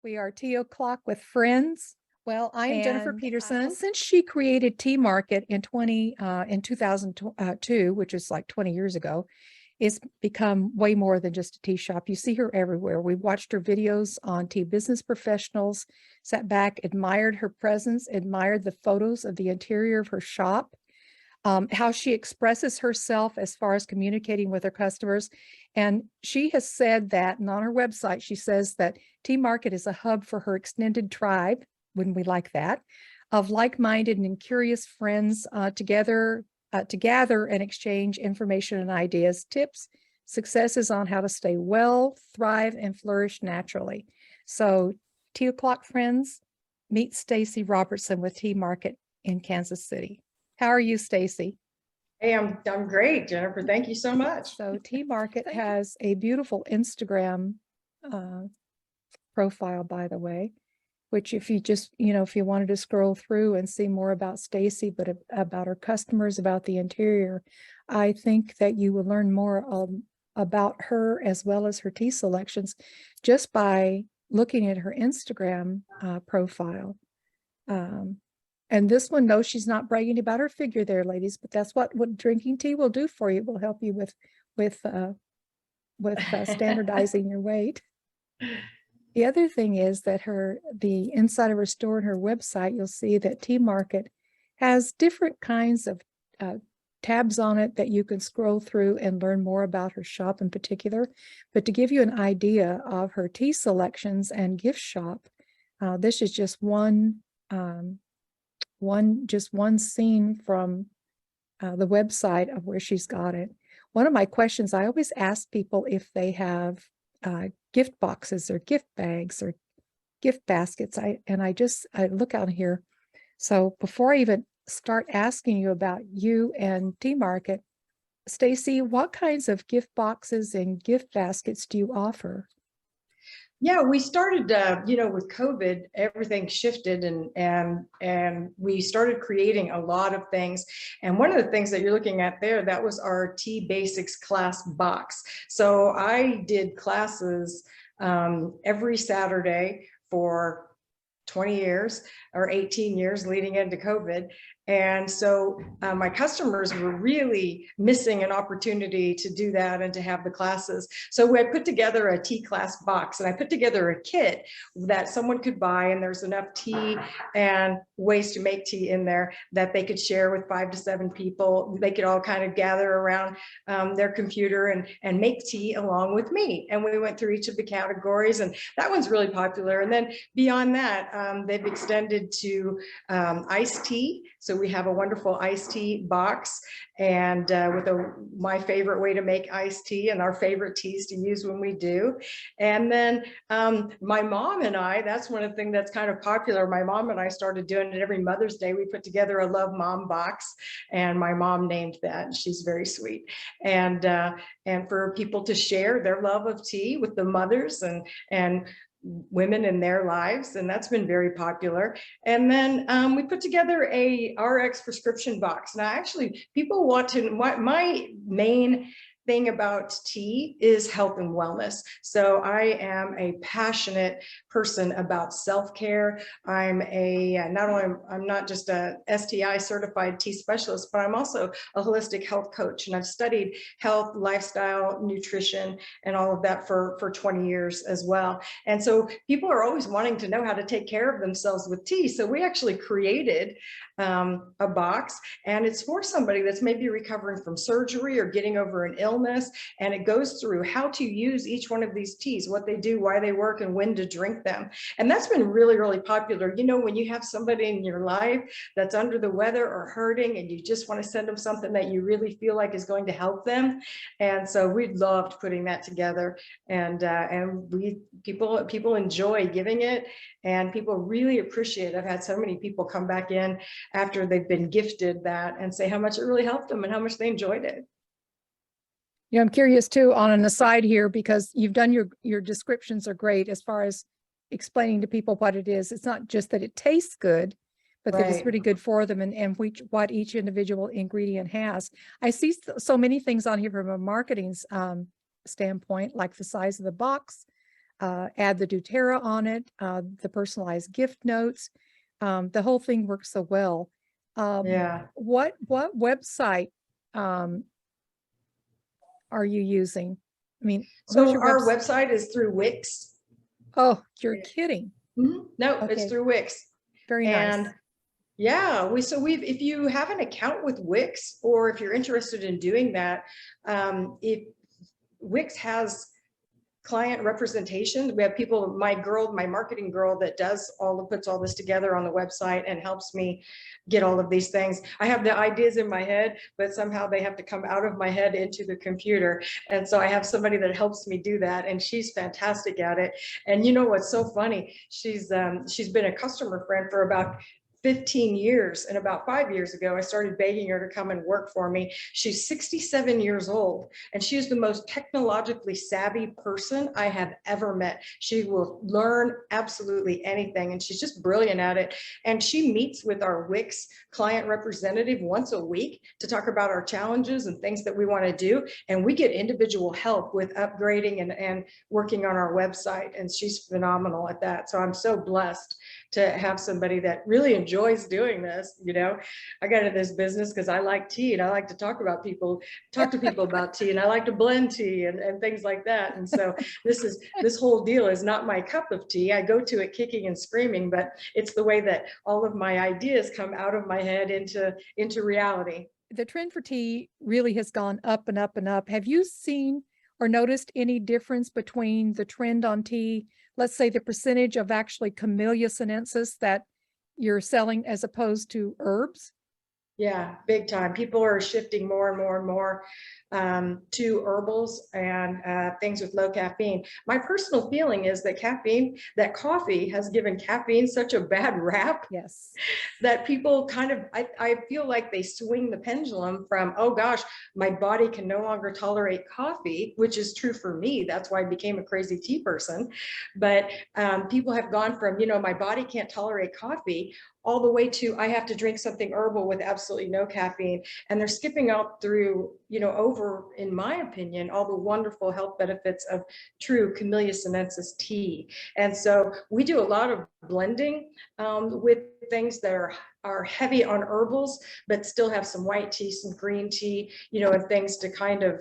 We are Tea O'Clock with friends. Well, I am Jennifer And Petersen. since she created Tea Market in 2002, which is like 20 years ago, it's become way more than just a tea shop. You see her everywhere. We watched her videos on Tea Business Professionals, sat back, admired her presence, admired the photos of the interior of her shop, how she expresses herself as far as communicating with her customers. And she has said that, and on her website, she says that Tea Market is a hub for her extended tribe. Wouldn't we like that? Of like-minded and curious friends to gather and exchange information and ideas, tips, successes on how to stay well, thrive, and flourish naturally. So, Tea O'Clock friends, meet Stacie Robertson with Tea Market in Kansas City. How are you, Stacie? Hey, I'm great, Jennifer. Thank you so much. So Tea Market has a beautiful Instagram profile, by the way, which if you just, if you wanted to scroll through and see more about Stacie, but about her customers, about the interior, I think that you will learn more about her as well as her tea selections just by looking at her Instagram profile. And this one, no, she's not bragging about her figure there, ladies, but that's what drinking tea will do for you. It will help you with standardizing your weight. The other thing is that the inside of her store and her website, you'll see that Tea Market has different kinds of tabs on it that you can scroll through and learn more about her shop in particular. But to give you an idea of her tea selections and gift shop, this is just one scene from the website of where she's got it. One of my questions, I always ask people if they have gift boxes or gift bags or gift baskets. I look out here. So before I even start asking you about you and Tea Market, Stacie, what kinds of gift boxes and gift baskets do you offer? Yeah, we started, with COVID, everything shifted and we started creating a lot of things. And one of the things that you're looking at there, that was our Tea Basics class box. So I did classes every Saturday for 20 years or 18 years leading into COVID. And so my customers were really missing an opportunity to do that and to have the classes. So I put together a tea class box, and I put together a kit that someone could buy, and there's enough tea and ways to make tea in there that they could share with 5 to 7 people. They could all kind of gather around their computer and make tea along with me. And we went through each of the categories, and that one's really popular. And then beyond that, they've extended to iced tea. So we have a wonderful iced tea box, and with my favorite way to make iced tea and our favorite teas to use when we do. And then my mom and I, that's one of the things that's kind of popular. My mom and I started doing it every Mother's Day. We put together a Love Mom box, and my mom named that. She's very sweet. And for people to share their love of tea with the mothers and women in their lives, and that's been very popular. And then we put together a RX prescription box. Now, actually, people want to, my main thing about tea is health and wellness. So I am a passionate person about self-care. I'm I'm not just a STI certified tea specialist, but I'm also a holistic health coach. And I've studied health, lifestyle, nutrition, and all of that for 20 years as well. And so people are always wanting to know how to take care of themselves with tea. So we actually created a box, and it's for somebody that's maybe recovering from surgery or getting over an illness, and it goes through how to use each one of these teas, what they do, why they work, and when to drink them. And that's been really, really popular. When you have somebody in your life that's under the weather or hurting, and you just want to send them something that you really feel like is going to help them. And so we loved putting that together, and people enjoy giving it, and people really appreciate it. I've had so many people come back in after they've been gifted that and say how much it really helped them and how much they enjoyed it. Yeah, I'm curious too, on an aside here, because you've done your descriptions are great as far as explaining to people what it is. It's not just that it tastes good, but that it's really good for them, and what each individual ingredient has. I see so many things on here from a marketing standpoint, like the size of the box, add the doTERRA on it, the personalized gift notes. The whole thing works so well. Yeah. What website are you using? I mean, who's So your our website? website is through Wix. Oh, you're kidding. No, it's Okay, through Wix. very And nice. yeah, we've if you have an account with Wix, or if you're interested in doing that, if Wix has client representation. We have people, my marketing girl that puts all this together on the website and helps me get all of these things. I have the ideas in my head, but somehow they have to come out of my head into the computer. And so I have somebody that helps me do that, and she's fantastic at it. And you know what's so funny? She's been a customer friend for about 15 years, and about 5 years ago I started begging her to come and work for me. She's 67 years old, and she is the most technologically savvy person I have ever met. She will learn absolutely anything, and she's just brilliant at it. And she meets with our Wix client representative once a week to talk about our challenges and things that we want to do. And we get individual help with upgrading and working on our website. And she's phenomenal at that. So I'm so blessed to have somebody that really enjoys doing this. I got into this business because I like tea, and I like to talk to people about tea, and I like to blend tea and things like that. And so this whole deal is not my cup of tea. I go to it kicking and screaming, but it's the way that all of my ideas come out of my head into reality. The trend for tea really has gone up and up and up. Have you seen or noticed any difference between the trend on tea, let's say the percentage of actually Camellia sinensis that you're selling as opposed to herbs? Yeah, big time. People are shifting more and more and more to herbals and things with low caffeine. My personal feeling is that coffee has given caffeine such a bad rap Yes. that people I feel like they swing the pendulum from, oh gosh, my body can no longer tolerate coffee, which is true for me. That's why I became a crazy tea person. But people have gone from, my body can't tolerate coffee, all the way to I have to drink something herbal with absolutely no caffeine. And they're skipping out through, over, in my opinion, all the wonderful health benefits of true Camellia sinensis tea. And so we do a lot of blending with things that are heavy on herbals, but still have some white tea, some green tea, and things to kind of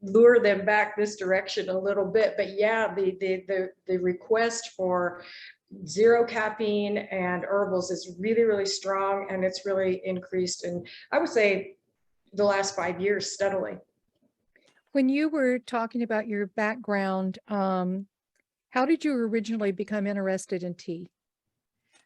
lure them back this direction a little bit. But yeah, the request for zero caffeine and herbals is really, really strong, and it's really increased. And I would say the last 5 years steadily. When you were talking about your background, how did you originally become interested in tea?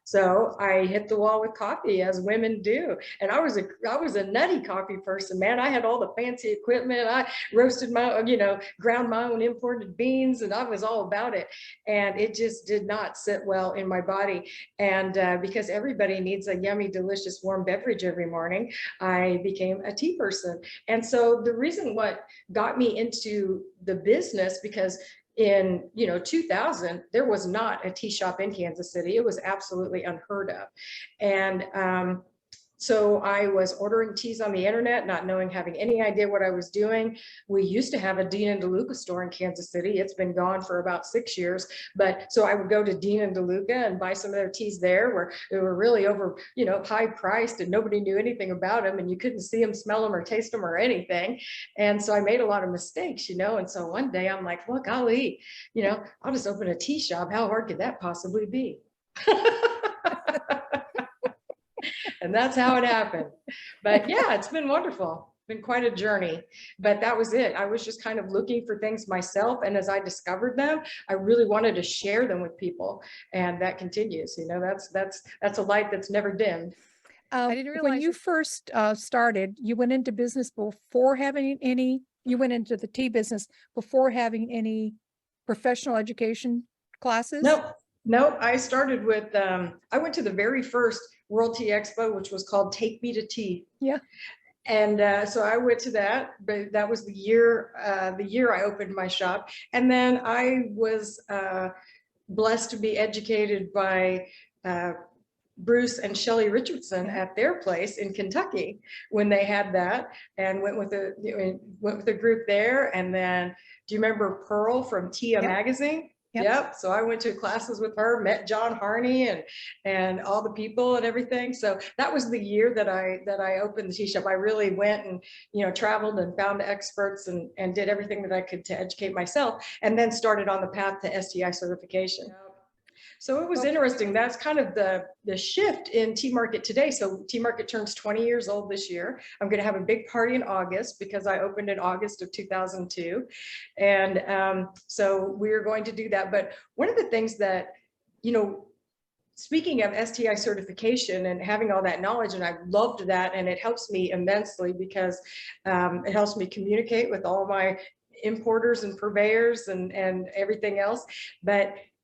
So I hit the wall with coffee, as women do. And I was a nutty coffee person, man. I had all the fancy equipment. I roasted ground my own imported beans, and I was all about it. And it just did not sit well in my body. And because everybody needs a yummy, delicious, warm beverage every morning, I became a tea person. And so the reason what got me into the business, because in 2000 there was not a tea shop in Kansas City. It was absolutely unheard of. And so I was ordering teas on the internet, not having any idea what I was doing. We used to have a Dean and DeLuca store in Kansas City. It's been gone for about 6 years. But so I would go to Dean and DeLuca and buy some of their teas there, where they were really over, high priced, and nobody knew anything about them, and you couldn't see them, smell them, or taste them or anything. And so I made a lot of mistakes, and so one day I'm like, well, golly, I'll just open a tea shop. How hard could that possibly be? And that's how it happened. But yeah, it's been wonderful. Been quite a journey. But that was it. I was just kind of looking for things myself, and as I discovered them, I really wanted to share them with people, and that continues. That's a light that's never dimmed. I didn't realize when you first started, you went into business before having you went into the tea business before having any professional education classes? Nope. I started with, I went to the very first World Tea Expo, which was called Take Me to Tea. Yeah. And so I went to that, but that was the year I opened my shop. And then I was blessed to be educated by Bruce and Shelley Richardson at their place in Kentucky when they had that, and went with a group there. And then, do you remember Pearl from Tia magazine? Yep. Yep. So I went to classes with her, met John Harney and all the people and everything. So that was the year that I opened the tea shop. I really went and, you know, traveled and found experts and did everything that I could to educate myself, and then started on the path to STI certification. Yep. So it was interesting. That's kind of the shift in tea market today. So tea market turns 20 years old this year. I'm going to have a big party in August because I opened in August of 2002. And so we're going to do that. But one of the things that, you know, speaking of STI certification and having all that knowledge, and I loved that, and it helps me immensely because it helps me communicate with all my importers and purveyors and everything else.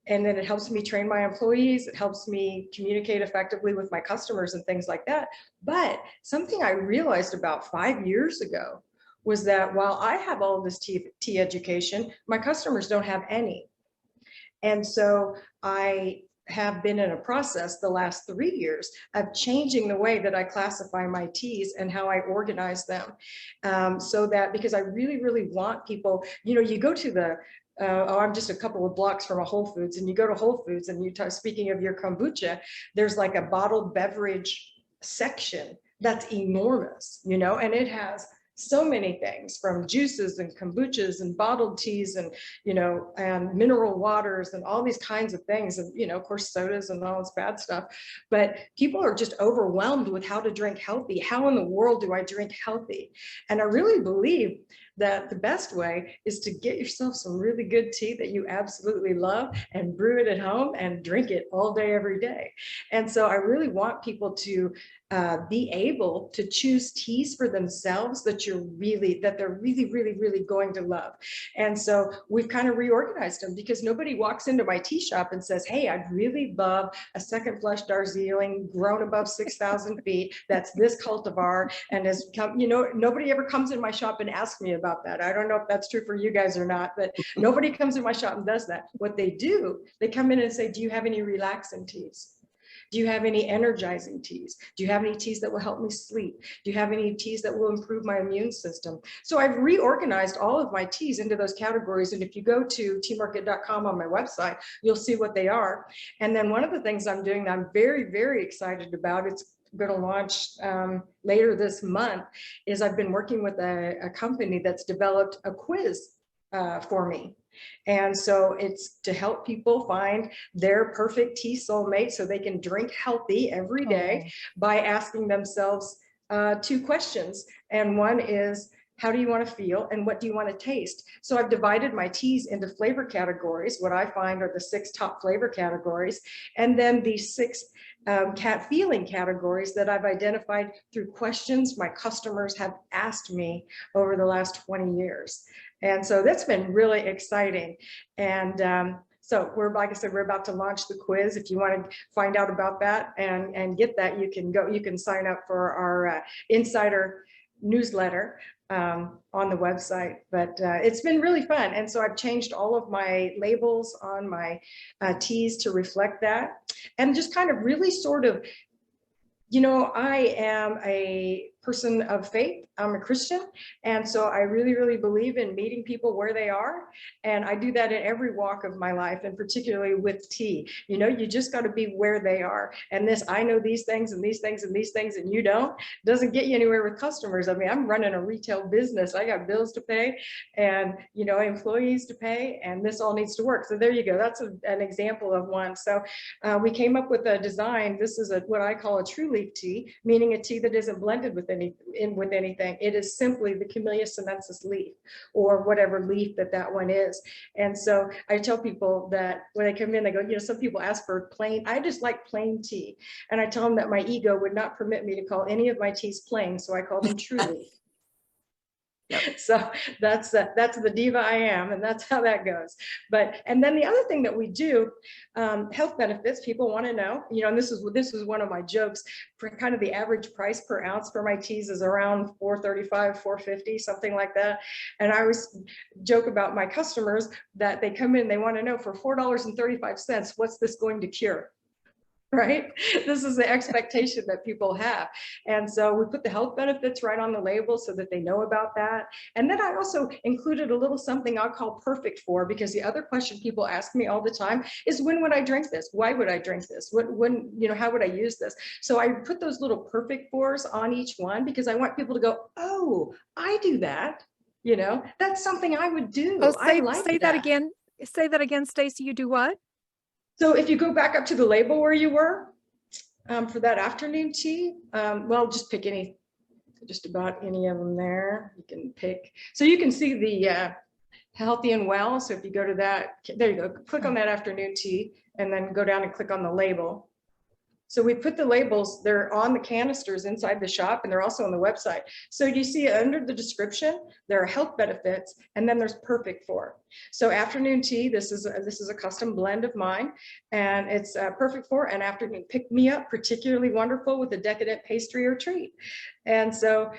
And then it helps me train my employees. It helps me communicate effectively with my customers and things like that. But something I realized about 5 years ago was that while I have all this tea education, my customers don't have any. And so I have been in a process the last 3 years of changing the way that I classify my teas and how I organize them. So that, because I really, really want people, you know, you go to the, I'm just a couple of blocks from a Whole Foods, and you go to Whole Foods and speaking of your kombucha, there's like a bottled beverage section that's enormous, you know, and it has so many things from juices and kombuchas and bottled teas and, you know, and mineral waters and all these kinds of things. And, you know, of course, sodas and all this bad stuff. But people are just overwhelmed with how to drink healthy. How in the world do I drink healthy? And I really believe that the best way is to get yourself some really good tea that you absolutely love and brew it at home and drink it all day, every day. And so I really want people to be able to choose teas for themselves that they're really, really, really going to love. And so we've kind of reorganized them, because nobody walks into my tea shop and says, hey, I'd really love a second flush Darzalean grown above 6,000 feet. That's this cultivar and has come, you know, nobody ever comes in my shop and asks me about that. I don't know if that's true for you guys or not, but nobody comes in my shop and does that. What they do, they come in and say, do you have any relaxing teas? Do you have any energizing teas? Do you have any teas that will help me sleep? Do you have any teas that will improve my immune system? So I've reorganized all of my teas into those categories. And if you go to teamarket.com on my website, you'll see what they are. And then one of the things I'm doing that I'm very, very excited about, it's going to launch later this month, is I've been working with a company that's developed a quiz for me. And so it's to help people find their perfect tea soulmate so they can drink healthy every day by asking themselves 2 questions. And one is, how do you want to feel and what do you want to taste? So I've divided my teas into flavor categories. What I find are the 6 top flavor categories, and then the 6 feeling categories that I've identified through questions my customers have asked me over the last 20 years. And so that's been really exciting. And so like I said, we're about to launch the quiz. If you want to find out about that and get that, you can sign up for our insider newsletter on the website. But it's been really fun. And so I've changed all of my labels on my teas to reflect that, and just kind of really sort of, you know, I am a person of faith. I'm a Christian. And so I really, really believe in meeting people where they are. And I do that in every walk of my life, and particularly with tea. You know, you just got to be where they are. And this, I know these things and these things and these things, and you don't, doesn't get you anywhere with customers. I mean, I'm running a retail business. I got bills to pay and, you know, employees to pay, and this all needs to work. So there you go. That's an example of one. So we came up with a design. This is what I call a true leaf tea, meaning a tea that isn't blended with anything. It is simply the Camellia sinensis leaf, or whatever leaf that one is. And so I tell people that when they come in, they go, you know, some people ask for plain, I just like plain tea. And I tell them that my ego would not permit me to call any of my teas plain, so I call them true leaf. So that's the diva I am, and that's how that goes. And then the other thing that we do, health benefits, people want to know, you know, and this is one of my jokes, for kind of the average price per ounce for my teas is around $4.35, $4.50, something like that. And I always joke about my customers that they come in, they want to know, for $4.35, what's this going to cure? right? This is the expectation that people have. And so we put the health benefits right on the label so that they know about that. And then I also included a little something I call perfect for, because the other question people ask me all the time is, when would I drink this? Why would I drink this? When, how would I use this? So I put those little perfect fors on each one, because I want people to go, oh, I do that. That's something I would Oh, do. I like say that that. again. Say that again, Stacie. You do what? So if you go back up to the label where you were, for that afternoon tea, well, just pick just about any of them there. You can pick. So you can see the healthy and well. So if you go to that, there you go, click on that afternoon tea, and then go down and click on the label. So we put the labels, they're on the canisters inside the shop, and they're also on the website. So you see under the description, there are health benefits, and then there's perfect for. So afternoon tea, this is a custom blend of mine, and it's perfect for an afternoon pick me up, particularly wonderful with a decadent pastry or treat. And so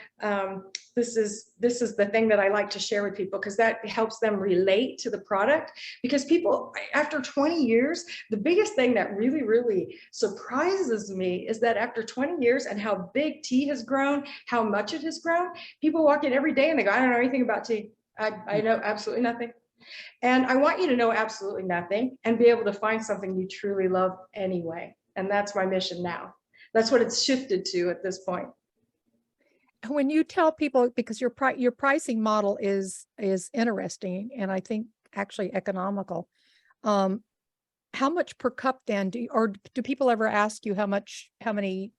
this is the thing that I like to share with people, because that helps them relate to the product. Because people, after 20 years, the biggest thing that really, really surprises me is that after 20 years and how big tea has grown, how much it has grown, people walk in every day and they go, I don't know anything about tea. I know absolutely nothing. And I want you to know absolutely nothing and be able to find something you truly love anyway. And that's my mission now. That's what it's shifted to at this point. When you tell people, because your pricing model is interesting, and I think actually economical, how much per cup then or do people ever ask you how much it's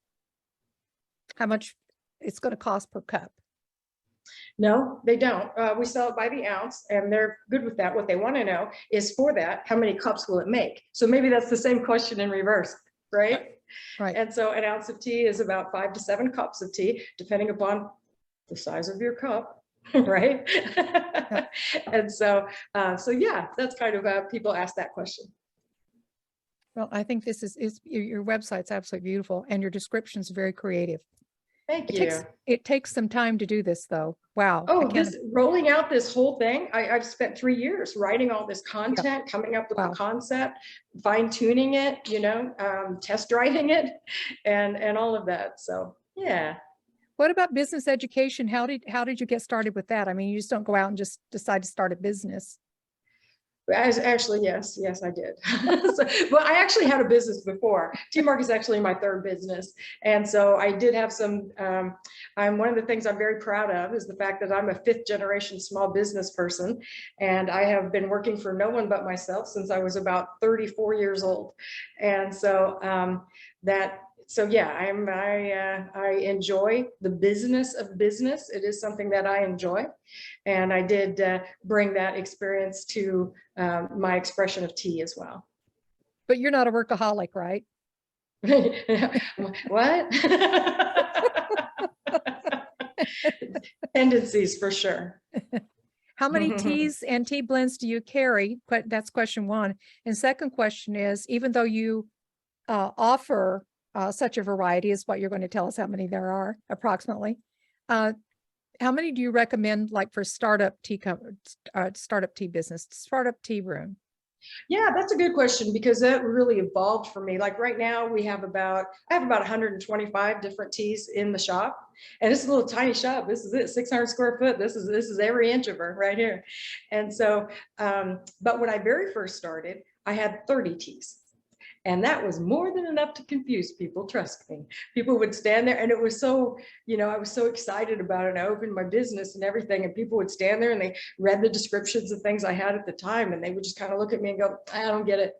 going to cost per cup? No, they don't. We sell it by the ounce, and they're good with that. What they want to know is, for that, how many cups will it make? So maybe that's the same question in reverse, right? Right. And so an ounce of tea is about 5 to 7 cups of tea, depending upon the size of your cup, right? Yeah. And so yeah, that's kind of people ask that question. Well, I think this is your website's absolutely beautiful, and your description's very creative. Thank you. It takes some time to do this, though. Wow. Oh, rolling out this whole thing, I've spent 3 years writing all this content, coming up with the concept, fine tuning it, test driving it, and all of that. So yeah. What about business education? How did you get started with that? I mean, you just don't go out and just decide to start a business. Actually, yes, I did. Well, I actually had a business before. T-Mark is actually my 3rd business. And so I did have some, one of the things I'm very proud of is the fact that I'm a 5th generation small business person. And I have been working for no one but myself since I was about 34 years old. And so so yeah, I enjoy the business of business. It is something that I enjoy. And I did bring that experience to my expression of tea as well. But you're not a workaholic, right? What? Tendencies for sure. How many teas and tea blends do you carry? That's question 1. And second question is, even though you offer such a variety, is what you're going to tell us how many there are approximately. How many do you recommend, like for startup tea business, startup tea room? Yeah, that's a good question, because that really evolved for me. Like right now I have about 125 different teas in the shop, and it's a little tiny shop. This is it, 600 square foot. This is every inch of her right here. And so, but when I very first started, I had 30 teas. And that was more than enough to confuse people, trust me. People would stand there, and it was so, I was so excited about it. I opened my business and everything, and people would stand there and they read the descriptions of things I had at the time, and they would just kind of look at me and go, I don't get it.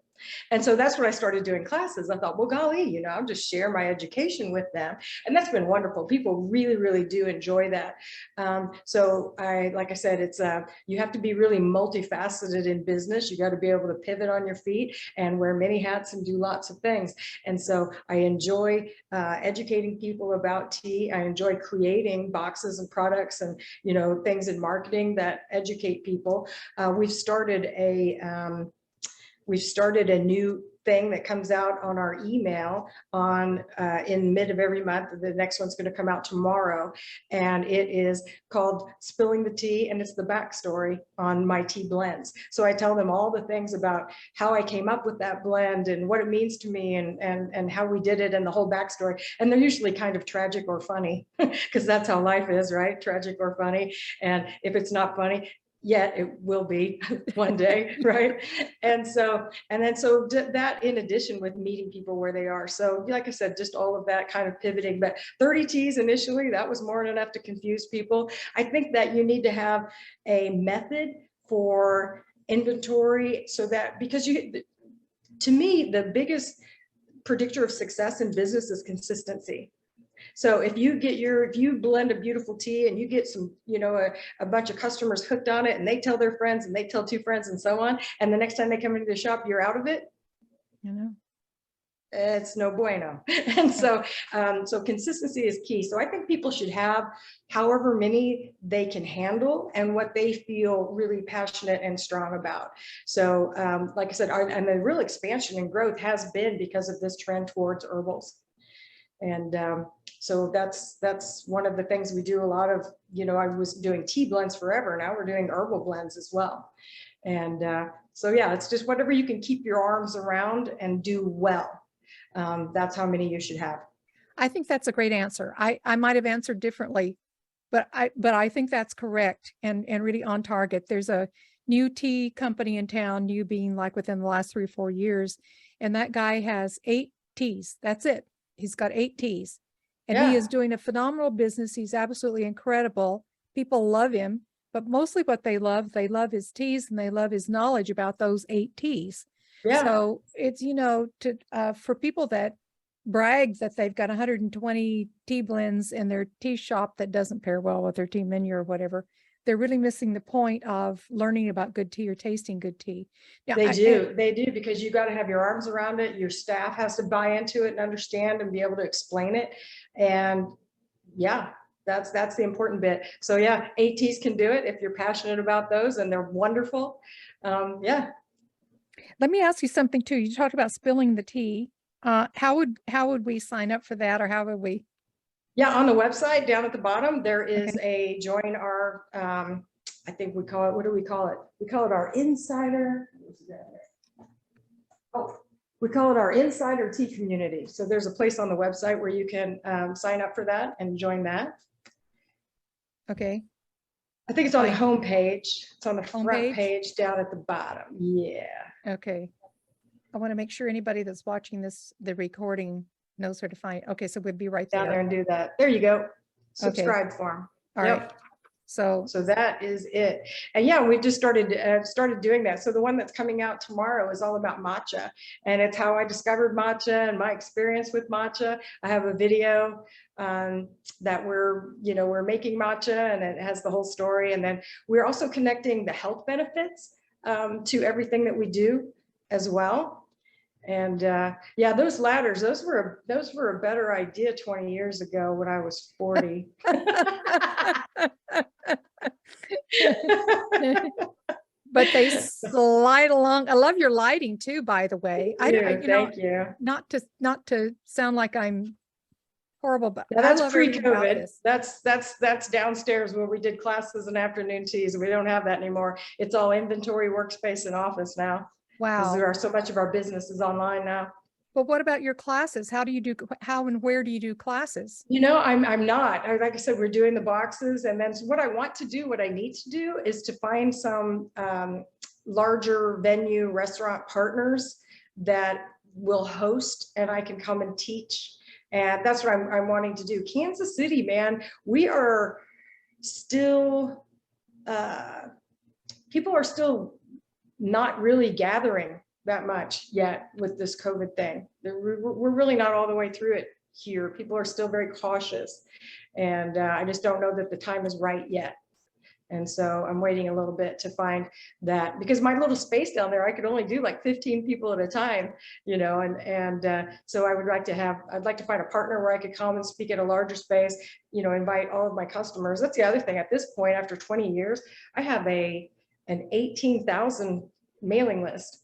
And so that's when I started doing classes. I thought, well, golly, I'll just share my education with them. And that's been wonderful. People really, really do enjoy that. So like I said, it's you have to be really multifaceted in business. You got to be able to pivot on your feet and wear many hats and do lots of things. And so I enjoy educating people about tea. I enjoy creating boxes and products and, things in marketing that educate people. We've started we've started a new thing that comes out on our email on in mid of every month. The next one's going to come out tomorrow, and it is called Spilling the Tea, and it's the backstory on my tea blends. So I tell them all the things about how I came up with that blend and what it means to me, and how we did it, and the whole backstory. And they're usually kind of tragic or funny, because that's how life is, right? Tragic or funny. And if it's not funny yet, it will be one day, right? And so that, in addition with meeting people where they are. So like I said, just all of that kind of pivoting. But 30 teas initially, that was more than enough to confuse people. I think that you need to have a method for inventory, so that, because to me, the biggest predictor of success in business is consistency. So if you blend a beautiful tea and you get some, a bunch of customers hooked on it, and they tell their friends and they tell two friends and so on, and the next time they come into the shop, you're out of it, it's no bueno. And so consistency is key. So I think people should have however many they can handle and what they feel really passionate and strong about. So like I said, and the real expansion and growth has been because of this trend towards herbals. And so that's one of the things we do a lot of. I was doing tea blends forever. Now we're doing herbal blends as well. And so yeah, it's just whatever you can keep your arms around and do well. That's how many you should have. I think that's a great answer. I might have answered differently, but I think that's correct and really on target. There's a new tea company in town, new being like within the last 3 or 4 years, and that guy has 8 teas. That's it. He's got 8 teas, and he is doing a phenomenal business. He's absolutely incredible. People love him, but mostly what they love his teas, and they love his knowledge about those 8 teas. Yeah. So it's, for people that brag that they've got 120 tea blends in their tea shop that doesn't pair well with their tea menu or whatever, they're really missing the point of learning about good tea or tasting good tea. Now, they do, because you got to have your arms around it. Your staff has to buy into it and understand and be able to explain it. And yeah, that's the important bit. So yeah, 8 teas can do it if you're passionate about those, and they're wonderful. Yeah. Let me ask you something too. You talked about spilling the tea. How would we sign up for that, or how would we? Yeah, on the website down at the bottom, there is a join our, I think we call it, what do we call it? We call it our insider. Oh, we call it our insider tea community. So there's a place on the website where you can sign up for that and join that. Okay. I think it's on the home page. It's on the front page down at the bottom. Yeah. Okay. I want to make sure anybody that's watching the recording knows where to find it. Okay, so we'd be right down there and do that. There you go. Subscribe form. All right. So that is it. And yeah, we just started doing that. So the one that's coming out tomorrow is all about matcha, and it's how I discovered matcha and my experience with matcha. I have a video that we're making matcha, and it has the whole story. And then we're also connecting the health benefits to everything that we do as well. And yeah, those ladders, those were a better idea 20 years ago when I was 40. But they slide along. I love your lighting too, by the way. Thank you. Not to sound like I'm horrible, but that's pre-COVID. That's downstairs where we did classes and afternoon teas. We don't have that anymore. It's all inventory, workspace, and office now. Wow. Because so much of our business is online now. But what about your classes? How and where do you do classes? I'm not. Like I said, we're doing the boxes. And then what I want to do, what I need to do is to find some larger venue restaurant partners that will host, and I can come and teach. And that's what I'm wanting to do. Kansas City, man, we are still, people are still not really gathering that much yet with this COVID thing. We're really not all the way through it here. People are still very cautious, and I just don't know that the time is right yet. And so I'm waiting a little bit to find that, because my little space down there, I could only do like 15 people at a time, so I'd like to find a partner where I could come and speak at a larger space, invite all of my customers. That's the other thing. At this point, after 20 years, I have an 18,000 mailing list.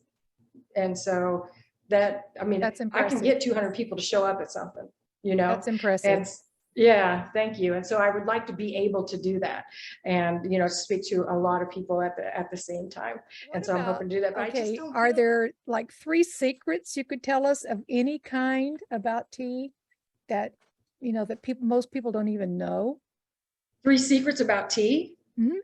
And so that, I mean, That's I can impressive. get 200 people to show up at something, you know? That's impressive. And yeah, thank you. And so I would like to be able to do that and, you know, speak to a lot of people at the same time. What And so I'm about, hoping to do that, but I just okay, don't are feel. there like 3 secrets you could tell us of any kind about tea that, you know, that most people don't even know? 3 secrets about tea. Mhm.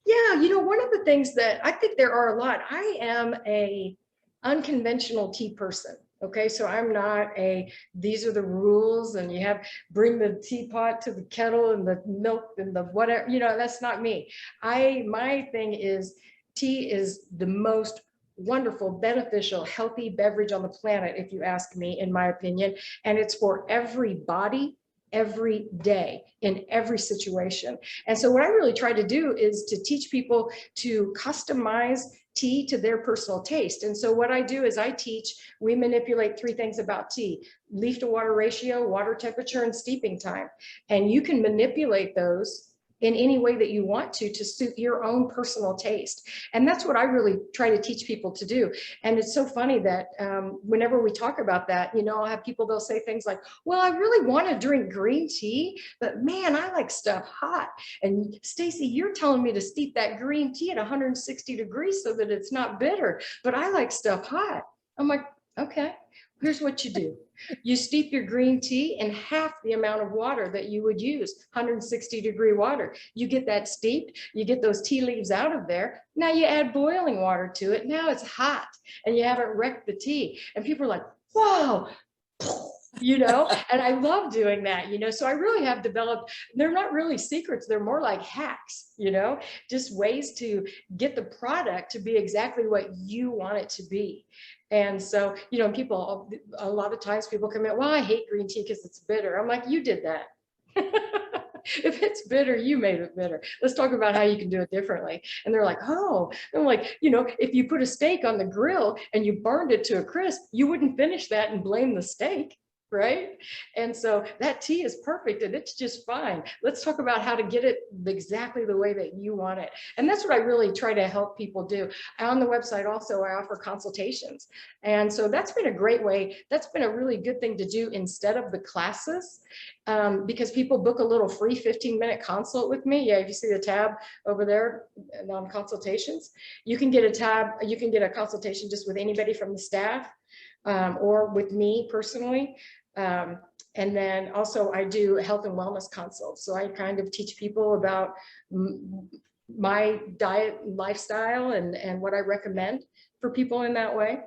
Yeah, you know, one of the things that I think there are a lot, I am a unconventional tea person. Okay, so I'm not a, these are the rules and you have, bring the teapot to the kettle and the milk and the whatever, you know, that's not me. My thing is tea is the most wonderful, beneficial, healthy beverage on the planet, if you ask me, in my opinion. And it's for every body, every day, in every situation. And so what I really try to do is to teach people to customize tea to their personal taste. And so what I do is I teach, we manipulate 3 things about tea: leaf to water ratio, water temperature, and steeping time. And you can manipulate those in any way that you want to suit your own personal taste. And that's what I really try to teach people to do. And it's so funny that whenever we talk about that, you know, I'll have people, they'll say things like, well, I really want to drink green tea, but man, I like stuff hot. And Stacie, you're telling me to steep that green tea at 160 degrees so that it's not bitter, but I like stuff hot. I'm like, okay, here's what you do. You steep your green tea in half the amount of water that you would use, 160-degree water. You get that steeped, you get those tea leaves out of there. Now you add boiling water to it. Now it's hot and you haven't wrecked the tea. And people are like, whoa, you know, and I love doing that, you know. So I really have developed, they're not really secrets, they're more like hacks, you know, just ways to get the product to be exactly what you want it to be. And so, you know, people, a lot of times people come in, well, I hate green tea because it's bitter. I'm like, you did that. If it's bitter, you made it bitter. Let's talk about how you can do it differently. And they're like, oh, I'm like, you know, if you put a steak on the grill and you burned it to a crisp, you wouldn't finish that and blame the steak. Right. And so that tea is perfect and it's just fine. Let's talk about how to get it exactly the way that you want it. And that's what I really try to help people do. On the website also, I offer consultations. And so that's been a great way. That's been a really good thing to do instead of the classes, because people book a little free 15-minute consult with me. Yeah, if you see the tab over there on consultations, you can get a tab, you can get a consultation just with anybody from the staff, or with me personally. And then also I do health and wellness consults. So I kind of teach people about my diet and lifestyle and what I recommend for people in that way.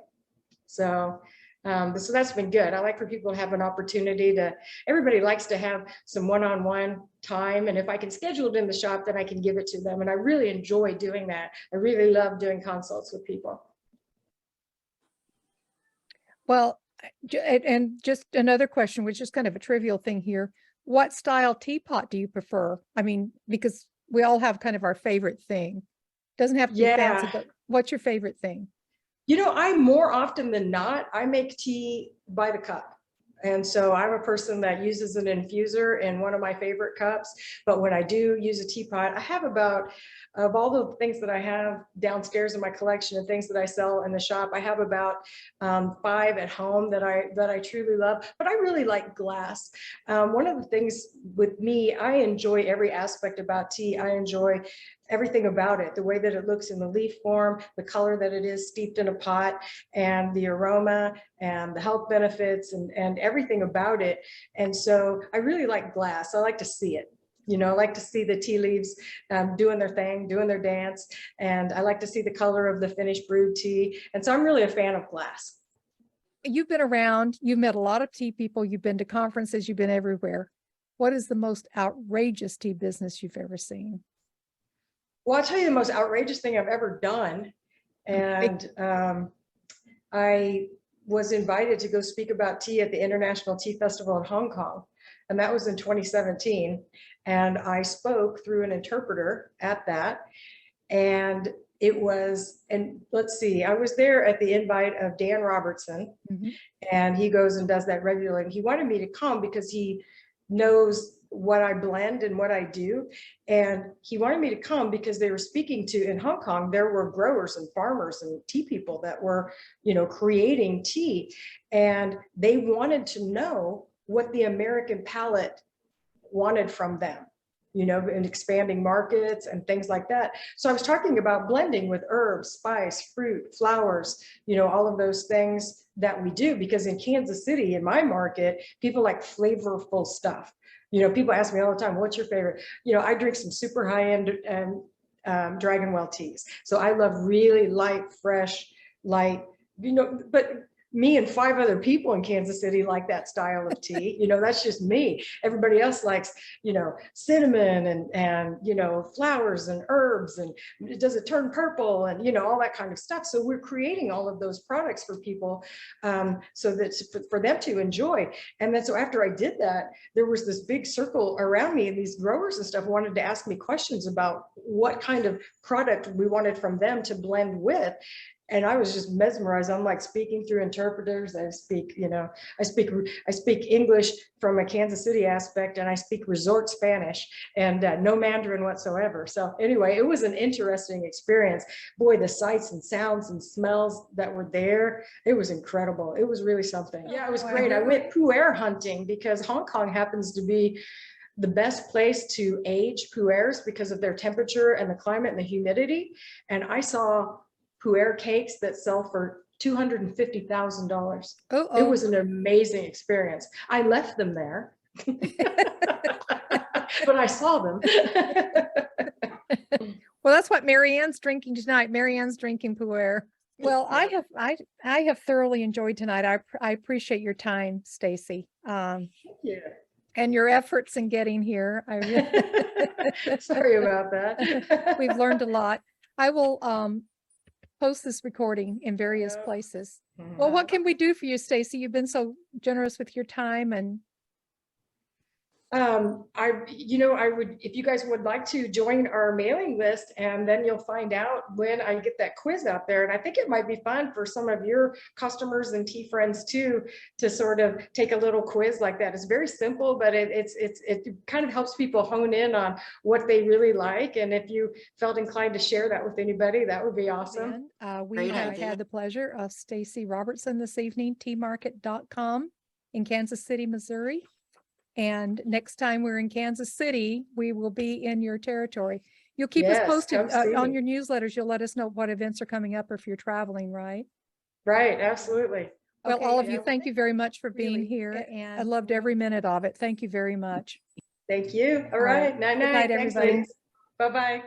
So, so that's been good. I like for people to have an opportunity to, everybody likes to have some one-on-one time. And if I can schedule it in the shop, then I can give it to them. And I really enjoy doing that. I really love doing consults with people. Well, and just another question, which is kind of a trivial thing here. What style teapot do you prefer? I mean, because we all have kind of our favorite thing. Doesn't have to be fancy, Yeah. but what's your favorite thing? You know, I more often than not, I make tea by the cup. And so I'm a person that uses an infuser in one of my favorite cups. But when I do use a teapot, I have about, of all the things that I have downstairs in my collection and things that I sell in the shop, I have about 5 at home that I truly love. But I really like glass. One of the things with me, I enjoy every aspect about tea. I enjoy everything about it, the way that it looks in the leaf form, the color that it is steeped in a pot, and the aroma and the health benefits and everything about it. And so I really like glass. I like to see it. You know, I like to see the tea leaves doing their thing, doing their dance. And I like to see the color of the finished brewed tea. And so I'm really a fan of glass. You've been around, you've met a lot of tea people, you've been to conferences, you've been everywhere. What is the most outrageous tea business you've ever seen? Well, I'll tell you the most outrageous thing I've ever done. Okay. And I was invited to go speak about tea at the International Tea Festival in Hong Kong. And that was in 2017. And I spoke through an interpreter at that. And it was, and let's see, I was there at the invite of Dan Robertson, Mhm. and he goes and does that regularly. He wanted me to come because he knows what I blend and what I do. And he wanted me to come because they were speaking to, in Hong Kong, there were growers and farmers and tea people that were, creating tea. And they wanted to know what the American palate wanted from them, and expanding markets and things like that. So I was talking about blending with herbs, spice, fruit, flowers, all of those things that we do, because in Kansas City, in my market, people like flavorful stuff. People ask me all the time, what's your favorite? I drink some super high-end Dragon Well teas. So I love really light, fresh, light, but me and 5 other people in Kansas City like that style of tea. That's just me. Everybody else likes, cinnamon and flowers and herbs, and does it turn purple, and all that kind of stuff. So we're creating all of those products for people, so that for them to enjoy. And then so after I did that, there was this big circle around me, and these growers and stuff wanted to ask me questions about what kind of product we wanted from them to blend with. And I was just mesmerized. I'm like speaking through interpreters. I speak English from a Kansas City aspect, and I speak resort Spanish, and no Mandarin whatsoever. So anyway, it was an interesting experience. Boy, the sights and sounds and smells that were there, it was incredible. It was really something. Yeah, it was great. I went pu'er hunting because Hong Kong happens to be the best place to age pu'ers because of their temperature and the climate and the humidity. And I saw pu'er cakes that sell for $250,000. It was an amazing experience. I left them there, but I saw them. Well, that's what Marianne's drinking tonight. Marianne's drinking pu'er. Well, I have thoroughly enjoyed tonight. I appreciate your time, Stacie. Yeah. And your efforts in getting here. Sorry about that. We've learned a lot. I will post this recording in various places. Well, what can we do for you, Stacie? You've been so generous with your time. And I would, if you guys would like to join our mailing list, and then you'll find out when I get that quiz out there. And I think it might be fun for some of your customers and tea friends too, to sort of take a little quiz like that. It's very simple, but it kind of helps people hone in on what they really like. And if you felt inclined to share that with anybody, that would be awesome. We have had the pleasure of Stacie Robertson this evening, teamarket.com in Kansas City, Missouri. And next time we're in Kansas City, we will be in your territory. You'll keep us posted on your newsletters. You'll let us know what events are coming up, or if you're traveling, right? Right, absolutely. Well, all of you, thank you very much for being here. And I loved every minute of it. Thank you very much. Thank you. All right. Night, night. Good night, everybody. Bye-bye.